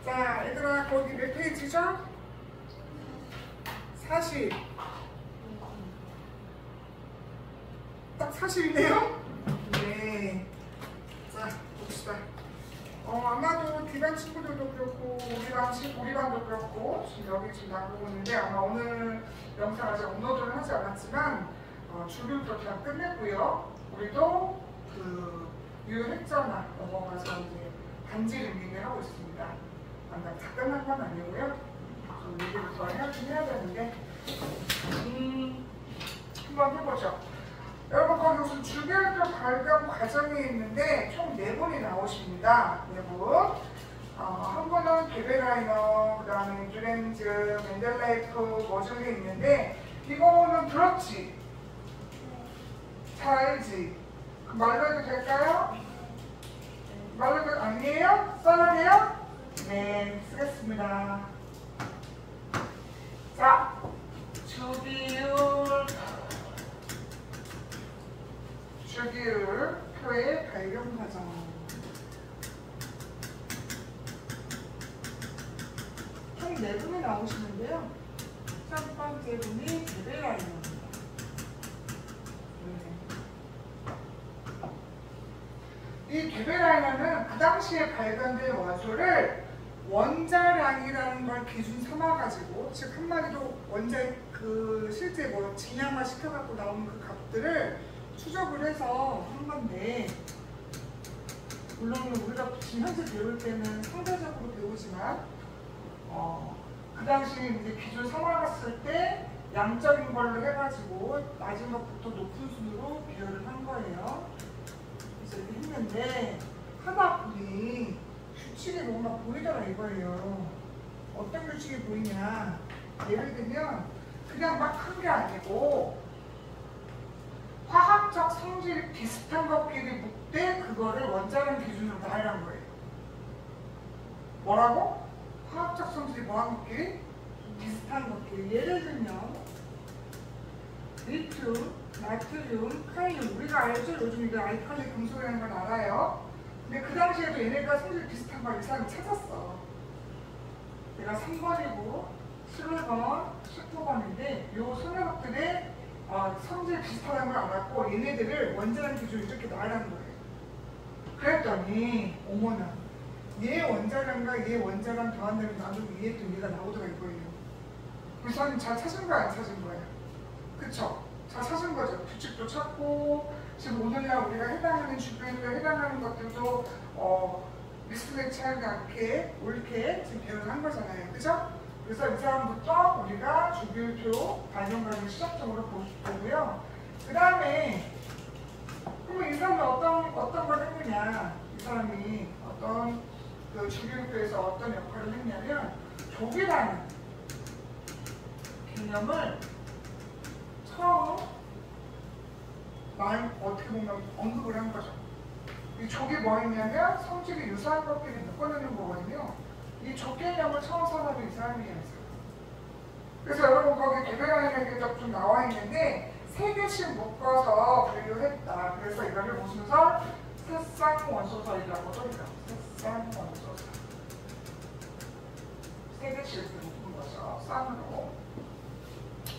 자, 얘들아, 거기 몇 페이지죠? 40. 딱 40이네요? 네. 자, 봅시다. 아마도 D반 친구들도 그렇고, 우리 반도 그렇고, 지금 여기 지금 나오고 있는데, 아마 오늘 영상 아직 업로드를 하지 않았지만, 주교도 다 끝냈고요. 우리도 그 유효했잖아 넘어가서 이제 반지 링딩을 하고 있습니다. 다 끝난 건 아니고요. 좀 얘기를 더 해야 되는데, 한번 해보죠. 여러분, 거기 무슨 주교도 발견 과정이 있는데 총 4분이 나오십니다. 4분. 한 분은 베베라이너, 그 다음에 뉴렌즈, 맨델라이프, 머즐리 있는데, 이거는 들었지? 잘 알지? 말로 해도 될까요? 말로 해도 아니에요? 써야 돼요? 네, 쓰겠습니다. 자, 주기율 표의 발견 과정. 총 4분이 나오시는데요. 첫 번째 분이 베베라이너입니다. 이 베베라이너는 그 당시에 발견된 원소를 원자량이라는 걸 기준 삼아가지고, 즉 한마디로 실제 뭐 진양화 시켜갖고 나오는 그 값들을 추적을 해서 한 건데, 물론 우리가 지금 현재 배울 때는 상대적으로 배우지만, 그 당시에 이제 기준 삼아갔을 때 양적인 걸로 해가지고 낮은 것부터 높은 순으로 비교를 한 거예요. 이렇게 했는데 하다 보니 규칙이 뭔가 보이더라 이거예요. 어떤 규칙이 보이냐, 예를 들면 그냥 막 큰 게 아니고 화학적 성질이 비슷한 것끼리 묶되 그거를 원자량 기준으로 나열한 거예요. 뭐라고? 화학적 성질이 뭐한 것끼리? 비슷한 것끼리. 예를 들면 리튬, 나트륨, 칼륨, 우리가 알죠? 요즘 이거 알칼리 금속이라는 걸 알아요. 근데 그 당시에도 얘네가 성질 비슷한 걸 이 사람이 찾았어. 얘가 3번이고 11번, 19번인데 요 소녀들의 성질 비슷하다는 걸 알았고, 얘네들을 원자량 기준으로 이렇게 나열하는 거예요. 그랬더니 어머나, 얘 원자량과 얘 원자량 더한다면 나중에 얘 또 얘가 나오더라 이거예요. 그 사람이 잘 찾은 거야, 안 찾은 거야? 그쵸? 잘 찾은 거죠. 규칙도 찾고, 지금 오늘날 우리가 해당하는 주변에 해당하는 것들도 미스매치 하지 않게 옳게 지금 배우를 한 거잖아요. 그죠? 그래서 이 사람부터 우리가 주기율표 발견 과정 시작적으로 보고요. 그 다음에 그러면 이 사람이 어떤 걸 했느냐, 이 사람이 어떤 그 주기율표에서 어떤 역할을 했냐면, 족이라는 개념을 처음 어떻게 보면 언급을 한 거죠. 이 족이 뭐였냐면 성질이 유사한 것끼리 묶어내는 거거든요. 이 족 개념을 처음 사람이 이 사람이었어요. 그래서 여러분 거기 베베라이너에도 좀 나와 있는데 3개씩 묶어서 분류했다. 그래서 이거를 무슨 설? 새쌍 원소설이라고도 해요. 새쌍 원소설. 3개씩 이렇게 묶은 거죠. 쌍으로.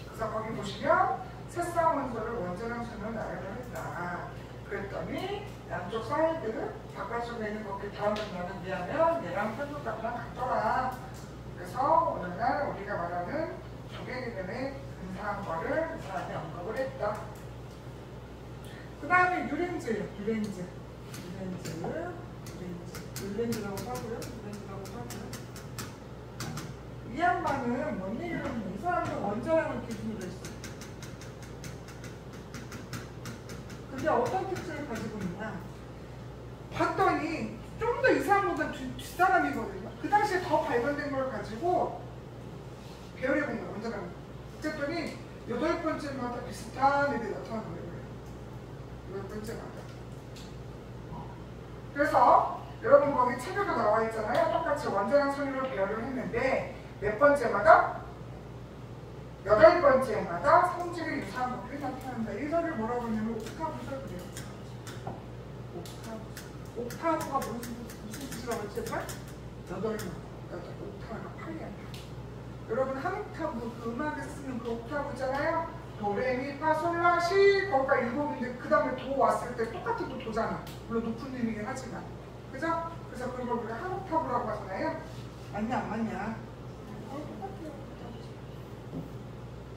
그래서 거기 보시면 새쌍 원소를 원자량 순으로 나열을 했다. 그랬더니 양쪽 사이드 바깥쪽에 있는 것들 다음에 나누면 얘랑 편도값이랑 같더라. 그래서 오늘날 우리가 말하는 조개 개념의 근사한 거를 이 사람이 언급을 했다. 그 다음에 뉴렌즈라고 하고요. 이 양반은 뭔 얘기를 하면 이 사람도 원자량을 기준으로 했어요. 근데 어떤 특징을 가지고 있냐? 봤더니 좀 더 이 사람보다 뒷사람이거든요. 그 당시에 더 발견된 걸 가지고 배열해본 거예요, 원자량. 그랬더니 8번째마다 비슷한 애들이 나타나는 거예요. 8번째마다. 그래서 여러분 거기 책에도 나와 있잖아요. 똑같이 원자량 순위로 배열을 했는데 몇 번째마다? 8번째마다 성질이 유사한 것들이 나타난다. 이 소리를 뭐라고 하냐면 옥타브설 그래요. 옥타브가 무슨 뜻이라고 했지? 8번? 옥타브가 8이야. 여러분 한 옥타브 그 음악에서 쓰는 그 옥타브 있잖아요. 도레미파솔라시 거기가 7인데 그 다음에 도 왔을 때 똑같은 또 도잖아. 물론 높은 음이긴 하지만. 그죠? 그래서 그걸 우리가 한 옥타브라고 하잖아요. 맞냐 안 맞냐? 똑같아요.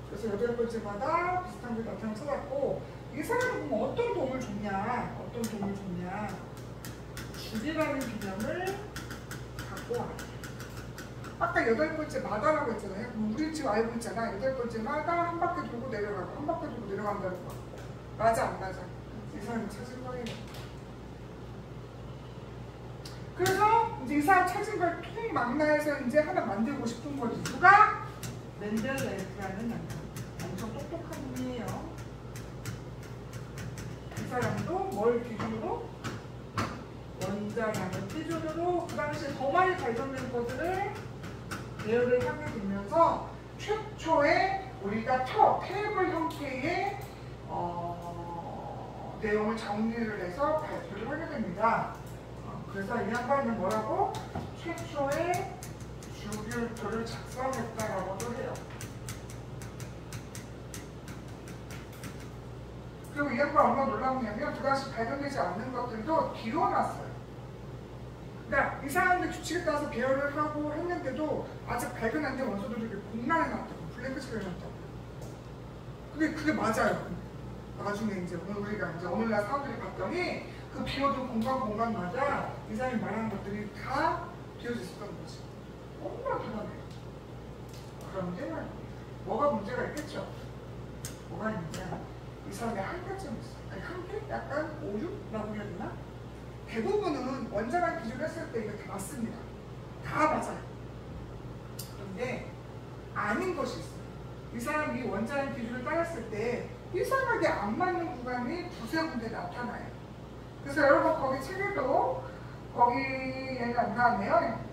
그래서 8번째마다 비슷한 게 나타나면 찾았고 이 사람은 보면 어떤 도움을 줬냐? 어떤 도움을 줬냐? 줄이라는 개념을 갖고 와. 아까 8번째마다라고 했잖아요. 우리 지금 알고 있잖아. 8번째마다 한 바퀴 돌고 내려가고 한 바퀴 돌고 내려간다는 거. 맞아 안 맞아? 이 사람이 찾은 거예요. 그래서 이제 이 사람 찾은 걸 통망라해서 이제 하나 만들고 싶은 거지. 누가? 멘델레이프라는 남자. 엄청 똑똑한 분이에요. 이 사람도 뭘 기준으로? 원자량을 기준으로 그 당시에 더 많이 발전된 것들을 대열을 하게 되면서 최초의 우리가 테이블 형태의 내용을 정리를 해서 발표를 하게 됩니다. 그래서 이 양반은 뭐라고? 최초의 주기율표를 작성했다라고도 해요. 그리고 이 양반 얼마나 놀랍냐면 그 당시 발견되지 않는 것들도 뒤로 놨어요. 그러니까 이 사람들 규칙에 따라서 배열을 하고 했는데도 아직 발견 안 된 원소들이 이렇게 공란해 놨다고, 블랙리스트를 해놨다고. 근데 그게 맞아요. 나중에 이제 우리가 이제 오늘날 사람들이 봤더니 그 비워둔 공간마다 이 사람이 말하는 것들이 다 비워져 있었던 거지. 얼마나 대단해. 그런데 뭐가 문제가 있겠죠? 뭐가 있느냐? 이 사람이 한계점이 있어. 아니 한계? 약간 오류라고 해야 되나? 대부분은 원자량 기준을 했을 때 이거 다 맞습니다. 다 맞아요. 그런데 아닌 것이 있어요. 이 사람이 원자량 기준을 따랐을 때 이상하게 안 맞는 구간이 두세 군데 나타나요. 그래서 여러분 거기 책에도 거기에는 안 나왔네요.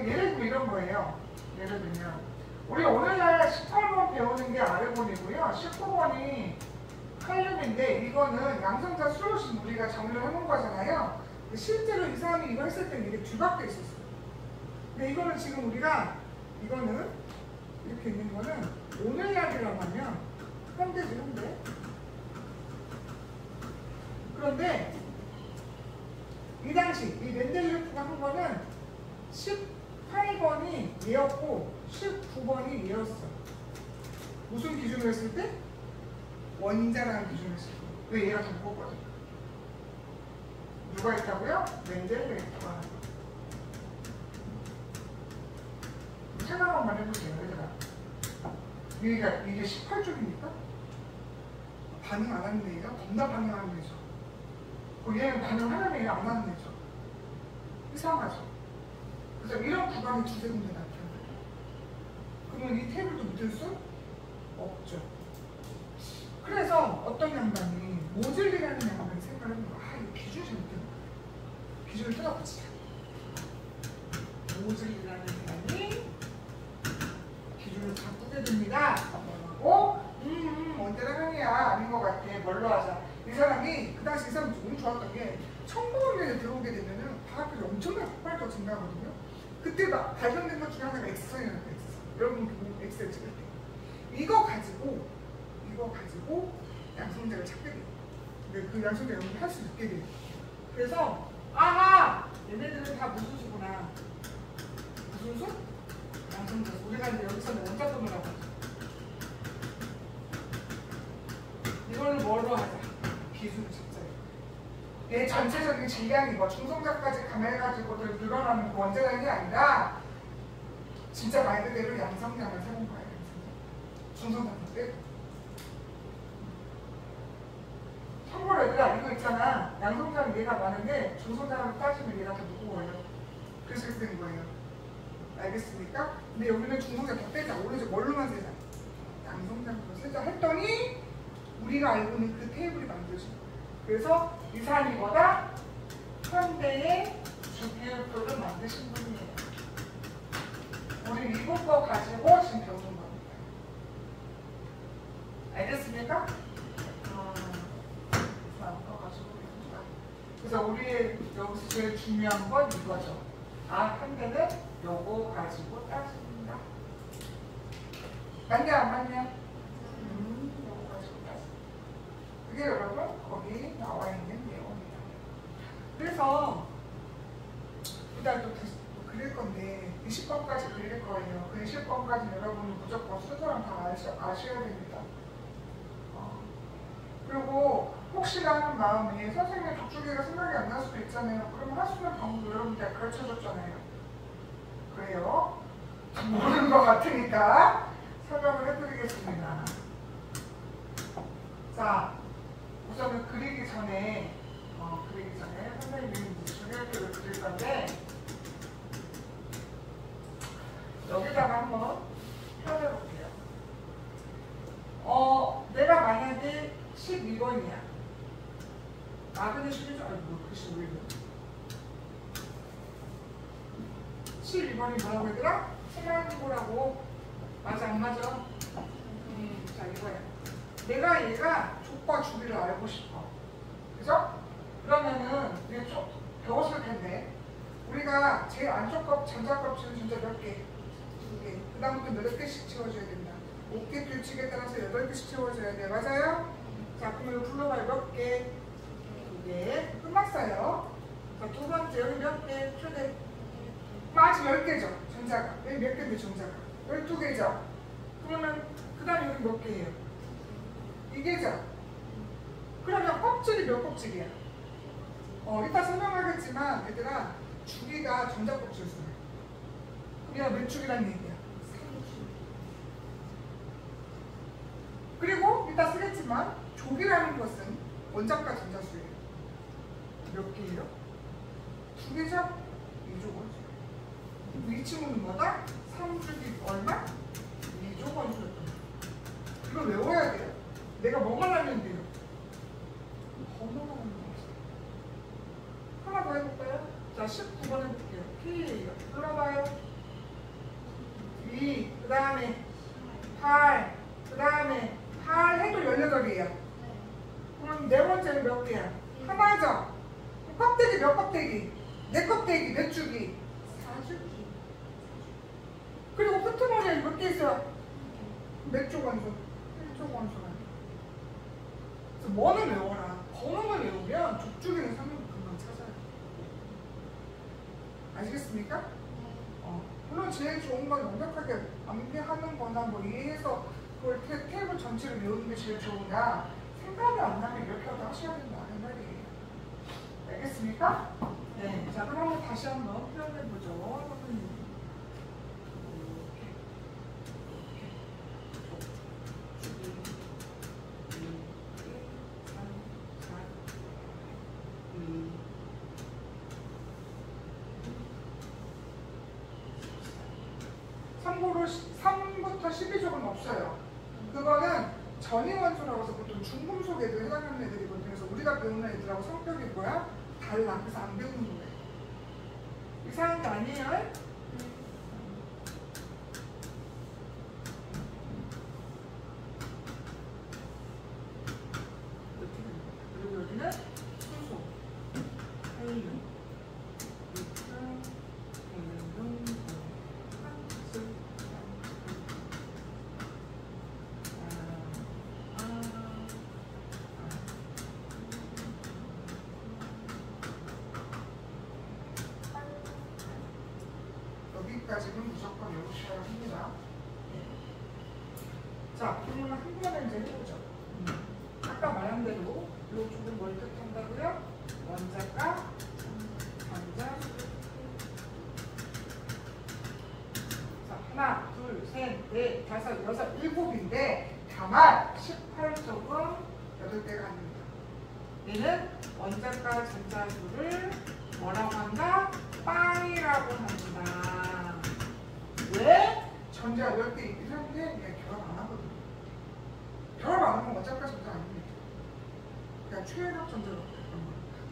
예를 들면 이런 거예요. 예를 들면 우리 오늘날 18번 배우는 게 아르곤이고요. 19번이 칼륨인데 이거는 양성자 수로신 우리가 정리를 해놓은 거잖아요. 실제로 이 사람이 이거 했을 때는 이게 뒤바뀌어 있었어요. 근데 이거는 지금 우리가 이거는 이렇게 있는 거는 오늘날이라고 하면 현대지 현대. 그런데 이 당시 이 멘델레이프가 한 거는 18번이 얘였고 19번이 얘였어. 무슨 기준으로 했을 때? 원자라는 기준을 했을 때. 왜 얘가 더 무겁거든? 누가 있다고요? 멘델레이프가. 생각만 해보세요, 얘들아. 이게 18쪽이니까? 반응 안 하는 애가 겁나 반응하는 애죠. 얘는 반응하는 애가 안 하는 애죠. 이상하죠. 그래서 이런 구간이 두세 군데 나타나요. 그러면 이 테이블도 묻을 수 없죠. 그래서 어떤 양반이 모즐리라는 양반이 생각을 하는 거야. 이 기준이 잘못된 거야. 기준을 뜯어보자. 모즐리라는 사람이 기준을 바꾸게 됩니다. 원자량이야 아닌 것 같아. 뭘로 하자. 이 사람이 그 당시 이 사람이 너무 좋았던 게 1900년에 들어오게 되면은 과학들이 엄청나게 폭발적으로 증가하거든요. 그때 발견된 것 중에 하나가 엑스선이라는 게 있었어. 여러분 그 엑스를 찍을 때 이거 가지고 양성자를 찾게 돼요. 근데 그 양성자 연구를 할 수 있게 돼요. 그래서 아하! 얘네들은 다 무슨 수구나. 무슨 수? 양성자 수. 우리가 이제 여기서는 원자점을 하고 이걸로 뭘로 하자? 기술을 찾자요. 얘 전체적인 질량이 뭐 중성자까지 감해가지고들 늘어나는 그 원자량이 아니라 진짜 말 그대로 양성량을 세운 거예요. 중성자 때. 참고로 얘들아 이거 있잖아. 양성자는 얘가 많은데 중성자랑 따지면 얘가 더 무거워요. 그래서 이렇게 된 거예요. 알겠습니까? 근데 여기는 중성자 더 빼자. 오로지 뭘로만 세자? 양성자로 세자 했더니 우리가 알고 있는 그 테이블이 만들어진 거예요. 그래서 이 사람이 뭐다? 현대의 주기율표를 만드신 분이에요. 우리 미국 거 가지고 지금 배우는 겁니다. 알겠습니까? 그래서 우리의 여기서 제일 중요한 건 이거죠. 한 개는 요거 가지고 따집니다. 맞냐 안 맞냐? 요거 가지고 따집니다. 그게 여러분 거기 나와 있는 내용입니다. 그래서 일단 또 그릴 건데 20번까지 그릴 거예요. 그 20번까지 여러분은 무조건 순서랑 다 아셔야 됩니다. 그리고 혹시나 하는 마음에 선생님의 독주기가 생각이 안 날 수도 있잖아요. 그럼 할 수 있는 방법 여러분들 가르쳐줬잖아요. 그래요? 모르는 것 같으니까 설명을 해드리겠습니다. 자, 우선은 그리기 전에 선생님이 중요표를 그릴 건데 여기다가 한번 펴내볼게요. 내가 만약에 12번이야. 마그네슘이죠? 아이고, 글씨 왜 이래? 12번이 뭐라고 얘들아? 생활기구라고. 맞아, 안 맞아? 자, 이거야. 내가 얘가 족과 주기를 알고 싶어. 그죠? 그러면은, 우리 좀 배웠을 텐데, 우리가 제일 안쪽 전자껍질은 전자 몇 개? 2개. 그 다음부터 8개씩 채워줘야 된다. 5개 규칙에 따라서 8개씩 채워줘야 돼. 맞아요? 자, 그럼 이거 불러봐요. 몇 개? 2개. 끝났어요. 자, 두 번째, 여기 몇 개? 초대. 아직 10개죠. 전자가. 여기 몇 개인데, 전자가? 12개죠. 그러면, 그 다음에 여기 몇 개예요? 2개죠. 그러면 껍질이 몇 껍질이야? 이따 설명하겠지만, 얘들아, 주기가 전자껍질 수야. 그럼 몇 주기란 얘기야? 3주. 그리고 이따 쓰겠지만, 족이라는 것은 원자과 전자수예요. 몇 개예요? 2개죠? 2조 원수. 이 친구는 뭐다? 3주기 얼마? 2조 원수. 이걸 외워야 돼요. 내가 뭐만 하면 돼요? 번호만 하면 돼요. 하나 더 해볼까요? 자, 19번 해볼게요. P예요. 불러봐요. 2, 그 다음에 8, 그 다음에 8 해도 18이에요. 그럼 네 번째는 몇 개야? 하나죠? 껍데기 몇 껍데기? 네 껍데기 몇 주기? 4주기. 그리고 끄트머리에 몇 개 있어요? 몇 조 원소? 1조 원소가. 그래서 뭐는 외워라. 번호만 외우면 족주기는 상당히 금방 찾아요. 아시겠습니까? 물론 제일 좋은 건 완벽하게 암기하는 거나 뭐 이해해서 그걸 테이블 전체를 외우는 게 제일 좋으나 생각이 안 나면 이렇게라도 하셔야 된다는 말이에요. 알겠습니까? 네. 자, 그럼 한번 다시 한번 표현해보죠. 선생님. 참고로 3부터 12족은 없어요. 그거는 전이원소라고 해서 보통 중금속에도 해당하는 애들이거든요. 그래서 우리가 배우는 애들하고 성격이 뭐야? 달라. 그래서 안 배우는 거예요. 이상한 게 아니에요? 그리고 여기는 수소, 헬륨, 리튬, 헬륨, 한수, 여기까지는 무조건 외우셔야 합니다. 자, 그러면 한 번에 이제 해보죠. 아까 말한 대로 이 쪽은 뭘 뜻한다고요? 원자과, 전자. 자, 하나, 둘, 셋, 넷, 다섯, 여섯, 일곱인데 다만 18쪽은 8개가 아닙니다. 얘는 원자과 전자수를 뭐라고 한다? 빵이라고 합니다. 왜? 전자 8개 있긴 한데 얘 결합 안 하거든요. 결합 안 하면 원자과 전자 아닙니다. 그냥 최연합 전자라고 해요.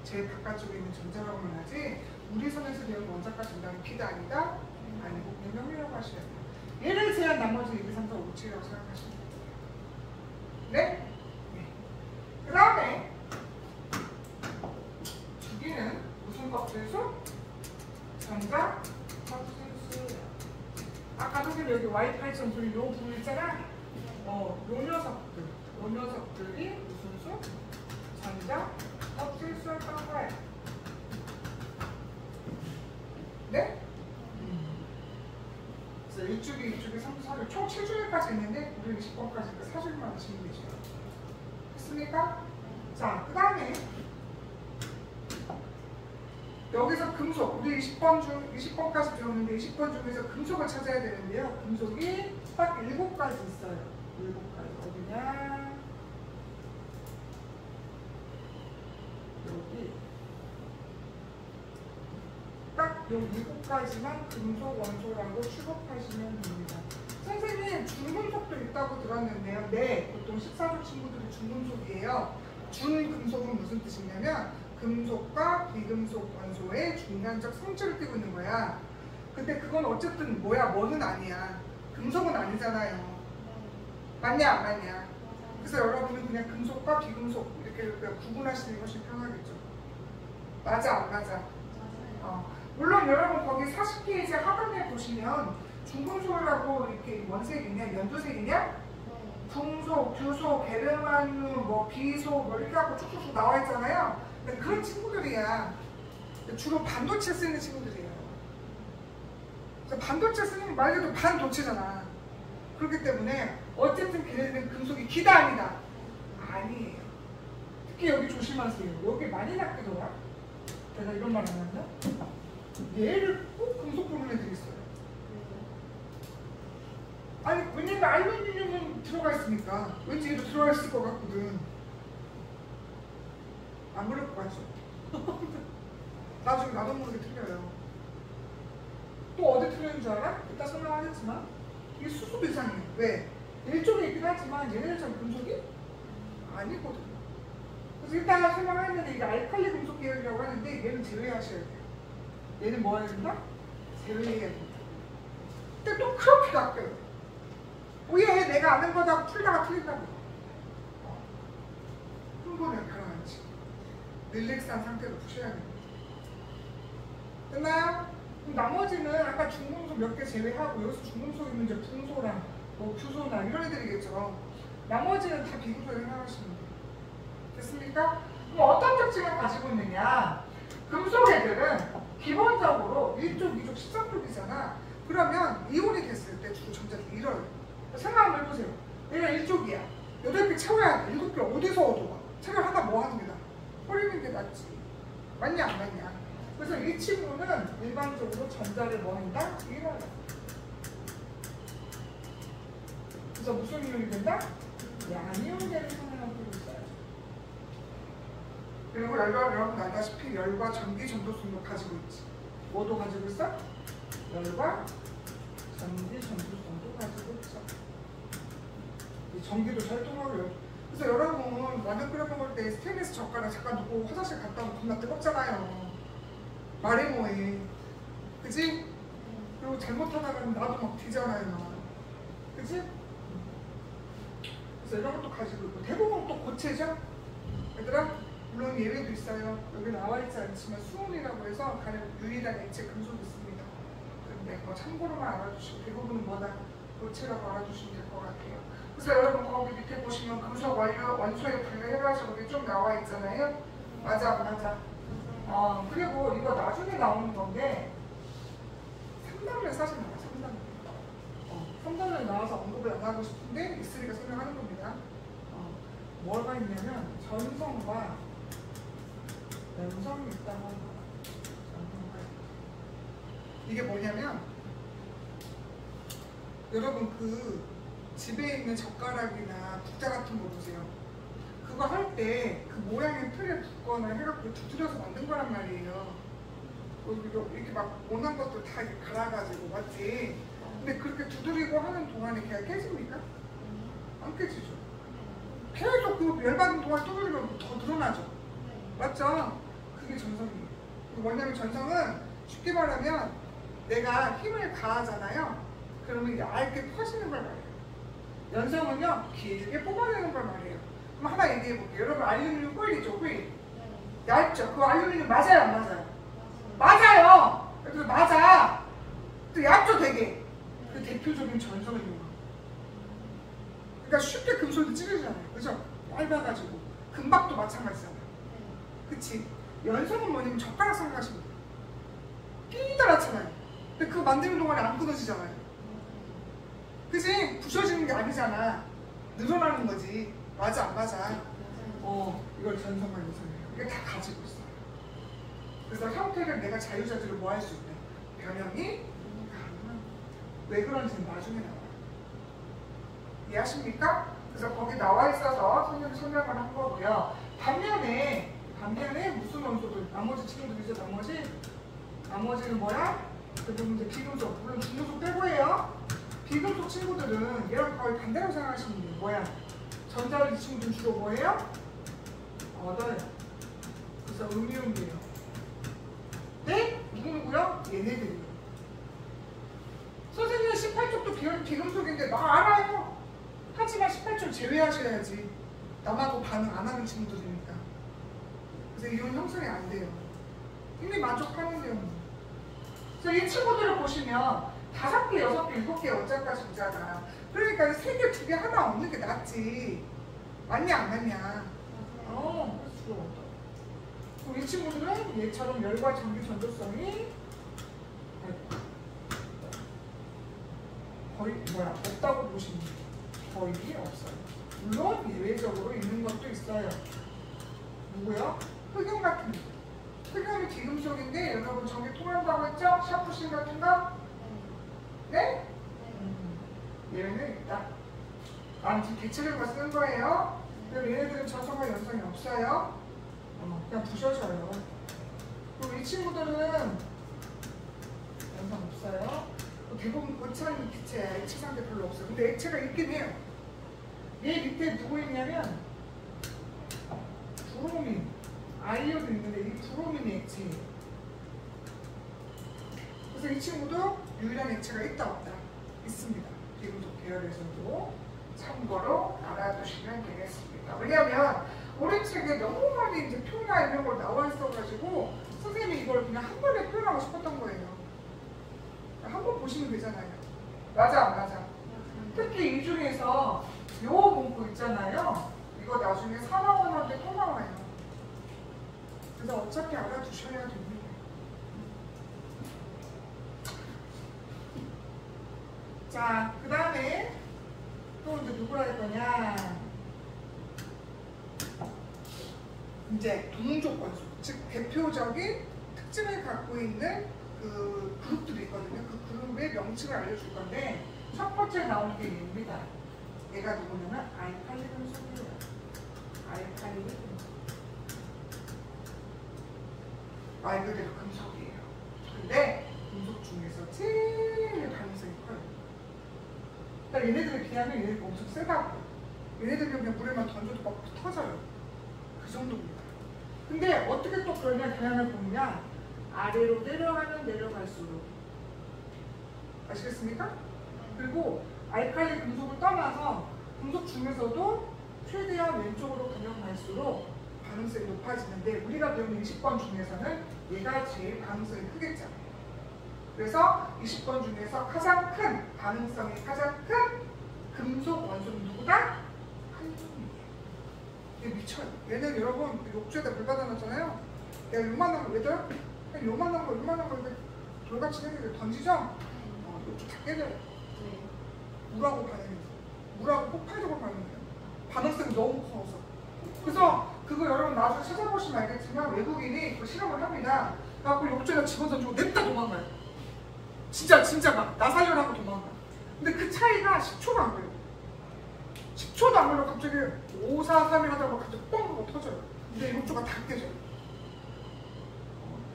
제일 바깥쪽에 있는 전자라고만 하지 우리 손에서 배운 원자과 전자는 P다 아니다? 아니고 그냥 명이라고 하셔야 돼요. 얘를 제한 나머지 1, 2, 3, 4, 5, 7이라고 생각하시면 돼요. 네? 네. 그 다음에 주기는 무슨 껍질수? 전자 합순수. 아까 선생님 여기 와이파이 전소리 요 부분 있잖아. 요 녀석들이 무슨 수? 전자 합순수였던 거야. 네? 그래서 1주기, 2주기, 3주, 4주 총 7주기까지 있는데 우리 20번까지 4주기만 하시면 되죠. 됐습니까? 자, 그 다음에 여기서 금속, 우리 20번까지 배웠는데 20번 중에서 금속을 찾아야 되는데요. 금속이 딱 7가지 있어요. 7가지. 어디냐? 여기. 딱 요 7가지만 금속 원소라고 취급하시면 됩니다. 선생님, 중금속도 있다고 들었는데요. 네, 보통 14조 친구들이 중금속이에요. 준금속은 무슨 뜻이냐면 금속과 비금속 원소의 중간적 성질을 띠고 있는 거야. 근데 그건 어쨌든 뭐는 아니야. 금속은 아니잖아요. 맞냐 안 맞냐? 그래서 여러분은 그냥 금속과 비금속 이렇게 구분하시는 것이 편하겠죠. 맞아 안 맞아? 물론 여러분 거기 40페이지 하단에 보시면 중금속이라고 이렇게 원색이냐 연두색이냐? 중소, 규소, 게르만유, 비소 이렇게 하고 쭉쭉쭉 나와 있잖아요. 그런 친구들이야. 주로 반도체 쓰는 친구들이에요. 반도체 쓰는 말 그대로 반도체잖아. 그렇기 때문에 어쨌든 걔네들은 금속이 기다 아니다. 아니에요. 특히 여기 조심하세요. 여기 많이 낚이더라. 내가 이런 말 안 했나? 얘를 꼭 금속 부르는 애들이 있어요. 아니 왜냐면 알루미늄은 들어가 있으니까 왠지 얘도 들어가 있을 것 같거든. 안 그럴 것 같죠? 나중에 나도 모르게 틀려요. 또 어디 틀리는 줄 알아? 이따 설명하겠지만 이게 수소도 이상해요. 왜? 일종에 있긴 하지만 얘네들처럼 금속이 아니거든. 그래서 이따가 설명하는데 이게 알칼리 금속 계열이라고 하는데 얘는 제외하셔야 돼요. 얘는 뭐 해야 된다? 제외해야 된다. 근데 또 그렇게 낚여요. 왜 내가 아는 거다 풀다가 틀린다고. 흥분을 가라앉히 릴렉스한 상태로 푸셔야 됩니다. 됐나요? 그럼 나머지는 아까 중금속 몇 개 제외하고 여기서 중금속 있는 이제 붕소랑 규소나 이런 애들이겠죠. 나머지는 다 비금속에 생각하시면 돼요. 됐습니까? 그럼 어떤 특징을 가지고 있느냐? 금속 애들은 기본적으로 1족, 2족, 13족이잖아. 그러면 이온이 됐을 때 주로 전자를 잃어요. 생각 한번 해보세요. 얘가 1족이야. 8개 채워야 돼. 7개 어디서 얻어와? 체결하다 뭐 하는 게 나아? 버리는 게 낫지. 맞냐 안 맞냐? 그래서 이 친구는 일반적으로 전자를 뭐 한다? 잃어요. 그래서 무슨 이온이 된다? 양이온계를 성능하고 있어요. 그리고 여러분 알다시피 열과 전기 전도성도 가지고 있지. 뭐도 가지고 있어? 열과 전기 전도성도 가지고 있어. 이 전기도 잘 통하고요. 그래서 여러분 라면 끓여 먹을 때 스테인리스 젓가락 잠깐 놓고 화장실 갔다 오면 겁나 뜨겁잖아요. 말해 뭐해. 그지? 그리고 잘못하다가는 나도 막 뒤잖아요. 그지? 그래서 이런 것도 가지고 있고 대부분 또 고체죠? 얘들아? 물론 예외도 있어요. 여기 나와있지 않지만 수온이라고 해서 가장 유일한 액체 금속이 있습니다. 근데 참고로만 알아주시고 대부분은 뭐다? 고체라고 알아주시면 될 것 같아요. 그래서 여러분 거기 밑에 보시면 금속 원소의 분류해가지고 여기 좀 나와 있잖아요. 맞아 안 맞아? 그리고 이거 나중에 나오는 건데 3단계 사실 나와. 3단계 나와서 언급을 안 하고 싶은데 있으니까 설명하는 겁니다. 뭐가 있냐면 전성과 연성이 있다고 합니다. 이게 뭐냐면 여러분 그 집에 있는 젓가락이나 국자 같은 거 보세요. 그거 할 때 그 모양의 틀에 붓거나 해갖고 두드려서 만든 거란 말이에요. 이렇게 막 원한 것들 다 이렇게 갈아가지고 맞지? 근데 그렇게 두드리고 하는 동안에 걔가 깨집니까? 안 깨지죠. 계속 그 열받은 동안 두드리면 더 늘어나죠. 맞죠? 그게 전성이에요. 뭐냐면 전성은 쉽게 말하면 내가 힘을 가하잖아요. 그러면 얇게 퍼지는 걸 말해요. 연성은요 길게 뽑아내는 걸 말해요. 그럼 하나 얘기해 볼게요. 여러분 알루미늄 코일이죠, 코일. 얇죠? 그 알루미늄 맞아요, 안 맞아요? 맞아요. 그래서 맞아. 또 얇죠 되게. 그 대표적인 전성의 이유. 그러니까 쉽게 금속이 찌르잖아요. 그죠? 얇아가지고. 금박도 마찬가지잖아요. 그치? 연성은 뭐냐면 젓가락 생각하시면 돼요. 끼다랗잖아요. 근데 그거 만드는 동안에 안 끊어지잖아요. 그치? 부셔지는 게 아니잖아. 늘어나는 거지. 맞아 안 맞아? 이걸 전성과 연성이에요. 이게 다 가지고 있어요. 그래서 형태를 내가 자유자재로 뭐 할 수 있대? 변형이 가능한. 왜 그런지는 나중에 나와요. 이해하십니까? 그래서 거기 나와 있어서 선생님이 설명을 한 거고요. 반면에 무슨 원소들? 나머지 친구들이죠. 나머지는 뭐야? 그리고 이제 비금속, 물론 중금속 빼고예요. 비금속 친구들은 얘랑 거의 반대로 생각하시면 돼요. 뭐야? 전자를 이 친구들은 주로 뭐예요? 얻어요. 그래서 음이온이에요. 네? 누구누구요? 얘네들이요. 선생님은 18쪽도 비금속인데 나 알아요. 하지만 18쪽 제외하셔야지. 남하고 반응 안 하는 친구들이니까. 그래서 이온 형성이 안 돼요. 이미 만족하는데요. 그래서 이 친구들을 보시면 5개, 6개, 7개 원자까지 오잖아. 그러니까 3개, 2개 하나 없는 게 낫지. 맞냐 안 맞냐? 그래서 이 친구들은 얘처럼 열과 전기 전도성이 거의 없다고 보시면 돼요. 거의 없어요. 물론 예외적으로 있는 것도 있어요. 누구요? 흑연 같은 거. 흑연이 비금속인데 여러분 전기 통한다고 했죠? 샤프신 같은 거? 네? 얘는 있다. 아무튼 대체적으로 쓰는 거예요. 그리고 얘네들은 전성과 연성이 없어요. 그냥 부셔져요. 그리고 이 친구들은 연성 없어요. 대부분 고체는 기체야. 액체 상태 별로 없어요. 근데 액체가 있긴 해요. 얘 밑에 누구 있냐면 브로민, 아이오도 있는데 이 브로민이 액체예요. 그래서 이 친구도 유일한 액체가 있다 없다? 있습니다. 비금속 계열에서도 참고로 알아두시면 되겠습니다. 왜냐하면 우리 책에 너무 많이 이제 표나 이런 거 나와 있어가지고 선생님이 이걸 그냥 한 번에 표현하고 싶었던 거예요. 한 번 보시면 되잖아요. 맞아 안 맞아? 특히 이 중에서 요 문구 있잖아요. 이거 나중에 산학원한테 또 나와요. 그래서 어차피 알아두셔야 됩니다. 자, 그 다음에 또 이제 누구라 할 거냐? 이제 동족 원소, 즉 대표적인 특징을 갖고 있는 그 그룹들이 있거든요. 그 그룹의 명칭을 알려줄 건데 첫 번째 나오는 게 얘입니다. 얘가 누구냐면 알칼리 금속이에요. 알칼리 금속. 말 그대로 금속이에요. 근데 금속 중에서 제일 가능성이 커요. 그러니까 얘네들에 비하면 얘네들 엄청 세다고. 얘네들은 그냥 물에만 던져도 막 터져요. 그 정도입니다. 근데 어떻게 또 그러냐 경향을 보느냐, 아래로 내려가면 내려갈수록. 아시겠습니까? 그리고 알칼리 금속을 떠나서 금속 중에서도 최대한 왼쪽으로 가면 갈수록 가능성이 높아지는데 우리가 배운 20번 중에서는 얘가 제일 가능성이 크겠죠. 그래서 20번 중에서 가장 큰 가능성이 가장 큰 금속 원소는 누구다? 한중이에요. 얘 미쳐요. 얘는 여러분 욕조에다 물 받아놨잖아요. 내가 요만한 거 왜죠? 그냥 요만한 거 이렇게 돌같이 생기게 던지죠? 욕조 다 깨져요. 물하고 반응해서. 물하고 폭발적으로 반응해요. 반응성이 너무 커서. 그래서 그거 여러분 나중에 찾아보시면 알겠지만 외국인이 그 실험을 합니다. 그래갖고 욕조에다 집어던지고 냅다 도망가요. 진짜 막 나 살려라고 도망가. 근데 그 차이가 10초도 안 걸려요. 10초도 안 걸려 갑자기 5, 4, 3일 하다가 갑자기 뻥 하고 터져요. 근데 욕조가 다 깨져요.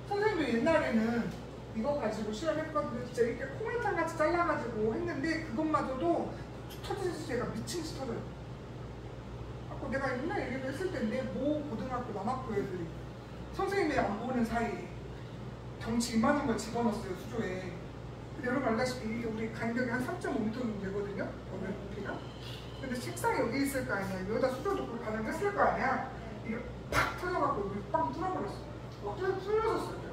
선생님도 옛날에는 이거 가지고 실험했거든요. 진짜 이렇게 콩알탕 같이 잘라가지고 했는데 그것마저도 터지듯이 얘가 미친듯이 터져요. 아까 내가 옛날 얘기도 했을 텐데 모 고등학교 남학교 애들이 선생님이 안 보는 사이에 덩치 이만한 걸 집어넣었어요 수조에. 근데 여러분 알다시피 우리 간격이 한 3.5m 정도 되거든요. 여기 높이가. 근데 책상이 여기 있을 거 아니야. 여기다 수저 놓고 가능했을 거 아니야. 이게 팍 터져갖고 여기 빵 뚫어버렸어. 어떻게 뚫려졌어요.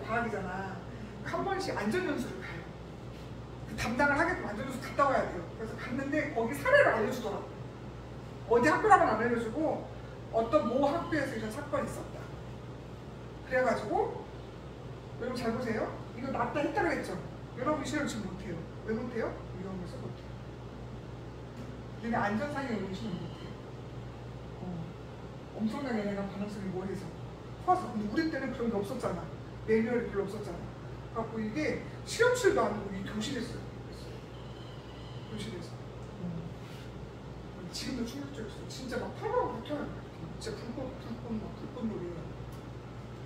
게 과학이잖아. 한 번씩 안전연수를 가요. 그 담당을 하게끔 안전연수 갔다 와야 돼요. 그래서 갔는데 거기 사례를 알려주더라고. 어디 학교라고는 안 알려주고 어떤 모 학교에서 이런 사건이 있었다. 그래가지고 여러분 잘 보세요. 이거 낫다 했다 그랬죠. 여러분 시험 지금 못해요. 왜 못해요? 위험해서 못해요. 얘네 안전상의 의심은 못해요. 엄청나게 얘네가 가능성이 뭐해서 커서. 근데 우리 때는 그런 게 없었잖아. 매뉴얼이 별로 없었잖아. 그래갖고 이게 실험실도 아니고 이 교실에서 교실에서 지금도 충격적이었어. 진짜 막 털어가 붙어요. 진짜 불꽃놀이에요.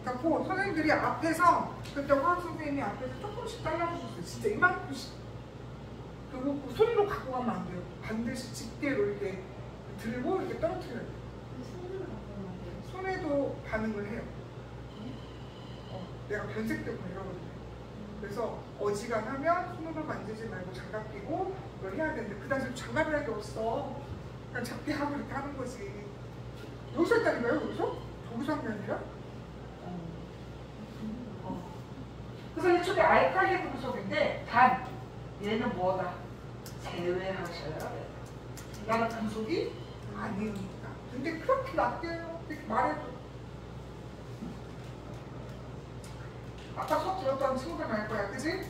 그래갖고 선생님들이 앞에서 그때 화학 선생님이 앞에서 조금씩 잘라주셨어요. 진짜 이만큼씩. 그리고 그 손으로 갖고 가면 안 돼요. 반드시 집게로 이렇게 들고 이렇게 떨어뜨려야 돼요. 손에도 반응을 해요. 내가 변색되고 이러거든요. 그래서 어지간하면 손으로 만지지 말고 장갑 끼고 이걸 해야 되는데 그 당시에 장갑이랄 게 없어. 그냥 잡기 하고 이렇게 하는 거지. 여기서 했다니까요? 여기서? 저기서 한 게 아니라? 그래서 이쪽에 알칼리 금속인데 단 얘는 뭐다? 제외하셔야 돼요. 나는 금속이 아니니까. 근데 그렇게 낫게요. 이렇게 말해도. 아까 수업 들었던 친구들 알 거야, 그지?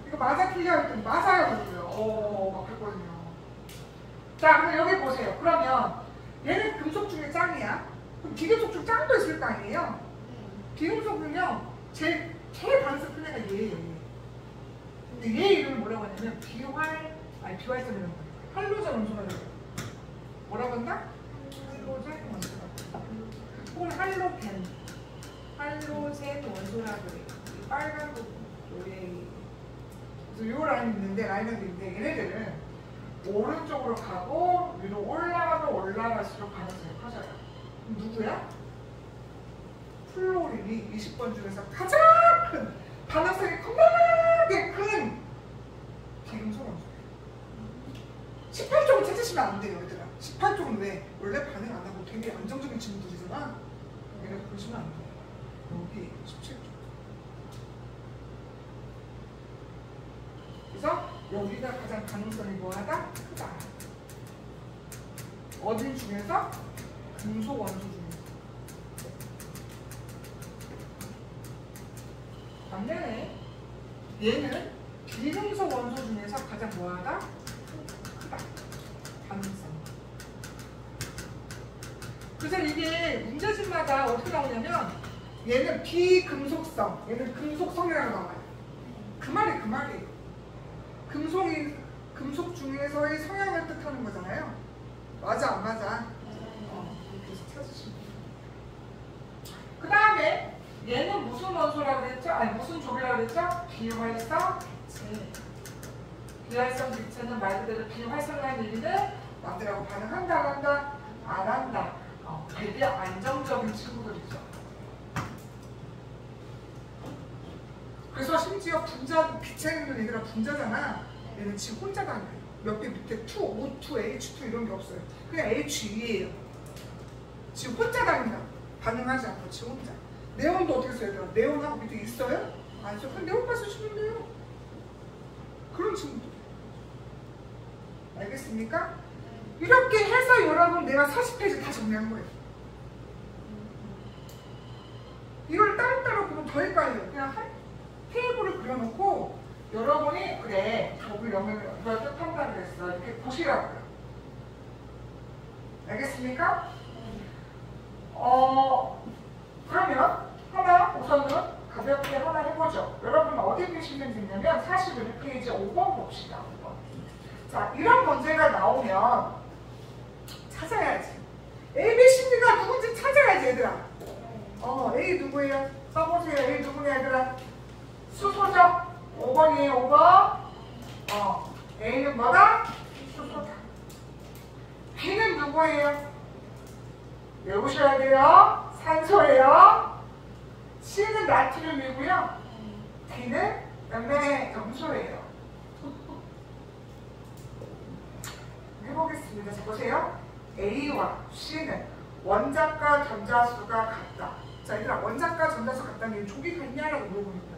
이거 맞아 틀려 했더니 맞아요, 그러고요. 막 그랬거든요. 자, 그럼 여기 보세요. 그러면 얘는 금속 중에 짱이야. 그럼 비금속 중 짱도 있을 거 아니에요? 비금속은요, 제일 반응성 큰 애가 얘예요. 근데 얘 이름을 뭐라고 하냐면 비활성이라고 해요. 할로젠 원소라고 해요. 뭐라고 한다? 할로젠 원소라고. 혹은 할로젠 원소라고 해요. 이 빨간 부분. 그래서 요 라인이 있는데, 라인이 있는데 얘네들은 오른쪽으로 가고 위로 올라가면 올라갈수록 가능성이 커져요. 그럼 누구야? 플로린이 20번 중에서 가장 큰 반응성이 겁나게 큰 비금속 원소예요. 18쪽은 찾으시면 안 돼요, 얘들아. 18쪽은 왜? 원래 반응 안 하고 되게 안정적인 친구들이잖아. 얘네 보시면 안 돼요. 여기 17쪽. 그래서 여기가 가장 가능성이 뭐하다? 크다. 어디 중에서? 금속 원소 중에서. 반면에 얘는 비금속 원소 중에서 가장 뭐하다? 크다. 가능성. 그래서 이게 문제집마다 어떻게 나오냐면 얘는 비금속성, 얘는 금속성이라고 나와요. 그 말이에요. 금속 중에서의 성향을 뜻하는 거잖아요. 맞아, 안 맞아? 이렇게 해서 찾으시면 돼요. 그 다음에 얘는 무슨 원소라고 그랬죠? 아니, 무슨 족이라고 그랬죠? 비활성제. 비활성제는 말 그대로 비활성한 얘기는 남들하고 반응한다, 안 한다? 안 한다. 되게 안정적인 친구들이죠. 그래서 심지어 분자, 빛에 있는 얘들아 분자잖아. 얘는 지금 혼자 다녀요. 몇 개 밑에 2, O2, H2 이런 게 없어요. 그냥 H2예요. 지금 혼자 다닌다. 반응하지 않고 지금 혼자. 네온도 어떻게 써야 돼요? 네온하고 밑에 있어요? 안 써. 그럼 네온만 쓰시면 돼요. 그런 친구들. 알겠습니까? 이렇게 해서 여러분 내가 40페이지 다 정리한 거예요. 이걸 따로따로 보면 더 헷갈려요. 그냥 한 테이블을 그려놓고 여러분이 그래 저기 이걸 뜻한다 그랬어 이렇게 보시라고요. 알겠습니까? 그러면 하나 우선은 가볍게 하나 해보죠. 여러분 어디 계시면 되냐면 41페이지 5번 봅시다. 5번. 자, 이런 문제가 나오면 찾아야지. ABCD가 누군지 찾아야지 얘들아. A 누구예요? 써보세요. A 누구냐 얘들아? 수소죠? 5번이에요. 5번. A는 뭐다? 수소다. B는 누구예요? 외우셔야 돼요. 산소예요. C는 나트륨이고요. D는 연면의 염소예요. 해보겠습니다. 자, 보세요. A와 C는 원자과 전자수가 같다. 자, 얘들아, 원자과 전자수 같다는 게 조기 같냐라고 물어보는 거야.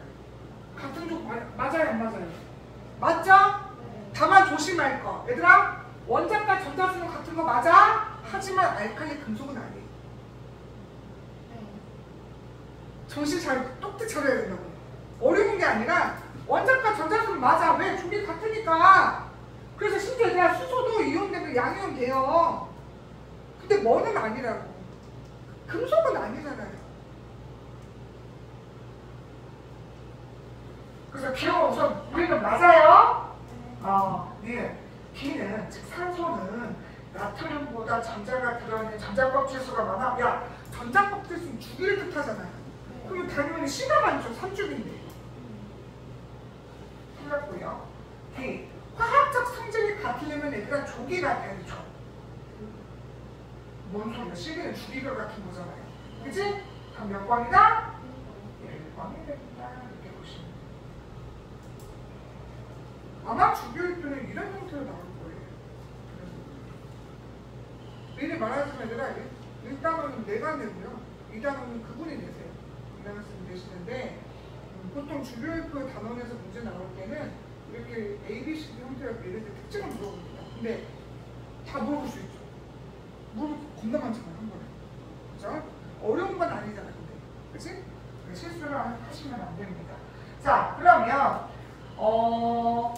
같은 조 맞아요, 안 맞아요? 맞죠? 다만 조심할 거. 얘들아, 원자과 전자수는 같은 거 맞아? 하지만 알칼리 금속은 아니에요. 정신 잘 똑똑 차려야 된다고. 어려운 게 아니라 원자과 전자수는 맞아. 왜? 조기 같으니까. 그래서 심지어 얘들아, 수소도 이온되면 양이온 돼요. 근데 뭐는 아니라고. 금속은 아니잖아요. 그래서 기억 우선 우리는 맞아요. 네. B는 즉 산소는 나트륨보다 전자가 들어있는 전자껍질수가 많아. 야, 전자껍질수는 주기를 뜻하잖아요. 그럼 당연히 C가 많죠. 3주기인데. 틀렸고요. D. 화학적 성질이 같으려면 얘들아 조기가 되죠. 뭔 소리야? C는 주기가 같은 거잖아요. 그치? 그럼 몇 번이다? 1번이 됩니다. 이렇게 보시면 돼요. 아마 주기율표는 이런 형태로 나올 거예요. 미리 말하지만 얘들아 1단원은 내가 내고요. 2단원은 그분이 내세요. 이라는 말씀 내시는데 보통 주기율표 단원에서 문제 나올 때는 이렇게 A, B, C, D 형태로 예를 들어 특징을 물어봅니다. 근데 다 물어볼 수 있죠. 물어볼 겁나 많잖아요, 한 번에. 그죠? 어려운 건 아니잖아요, 근데. 그치? 실수를 하시면 안 됩니다. 자, 그러면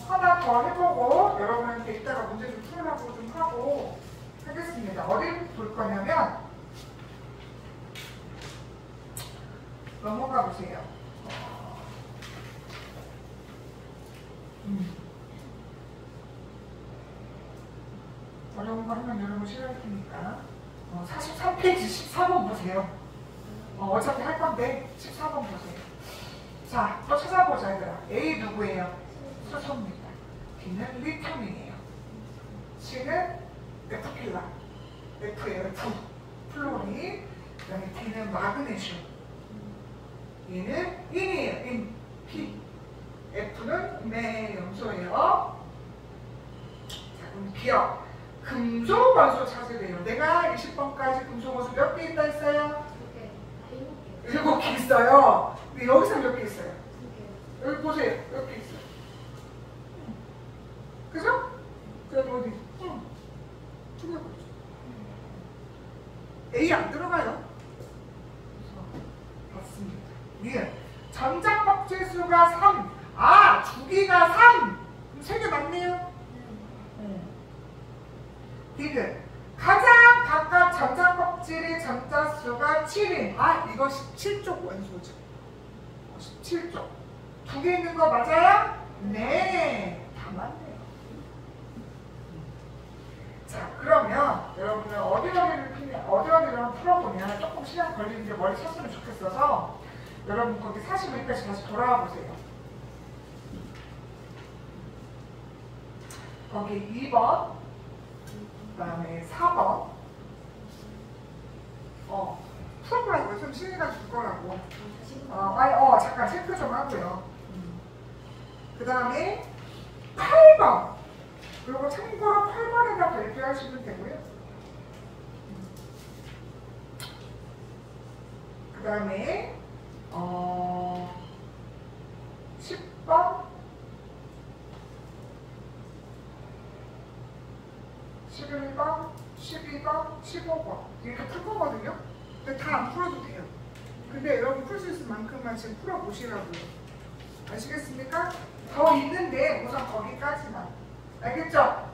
하나 더 해보고 여러분한테 이따가 문제 좀 풀으라고 좀 하고 하겠습니다. 어디를 볼 거냐면 넘어가 보세요. 어려운 거 하면 여러분 싫어할 테니까 43페이지 14번 보세요. 어차피 할 건데 14번 보세요. 자, 또 찾아보자 얘들아. A 누구예요? 수소입니다. B는 리튬이에요. C는 네프필라. F예요. F. 플로린. 그 다음에 D는 마그네슘. E는 인이에요. 인. P. F는 네, 염소예요. 자, 그럼 B요. 금속 원소 찾으래요. 내가 20번까지 금속 원소 몇 개 있다 했어요? 7개 있어요. 근데 여기서 몇 개 있어요? 여기 보세요. 몇 개 있어요? 그죠? 그럼 어디? 틀려버리죠. A 안 들어가요. 맞습니다. 예. 전자껍질수가 3. 아, 주기가 3. 3개 맞네요. D는 가장 가까운 전자껍질의 전자수가 7인. 아, 이거 17쪽 원소죠. 17쪽. 2개 있는 거 맞아요? 네. 다 맞네요. 자, 그러면 여러분은 어디를 풀어보면 조금 시간 걸리는데 머리 쳤으면 좋겠어서 여러분 거기 41까지 다시 돌아와 보세요. 거기 2번, 그 다음에 4번. 풀어보라고요. 좀 시간 줄 거라고. 잠깐 체크 좀 하고요. 그 다음에 8번. 그리고 참고로 8번에다 발표하시면 되고요. 그 다음에 10번, 11번, 12번, 15번 이렇게 풀 거거든요. 근데 다 안 풀어도 돼요. 근데 여러분 풀 수 있을 만큼만 지금 풀어보시라고요. 아시겠습니까? 더 있는데 우선 거기까지만. 알겠죠?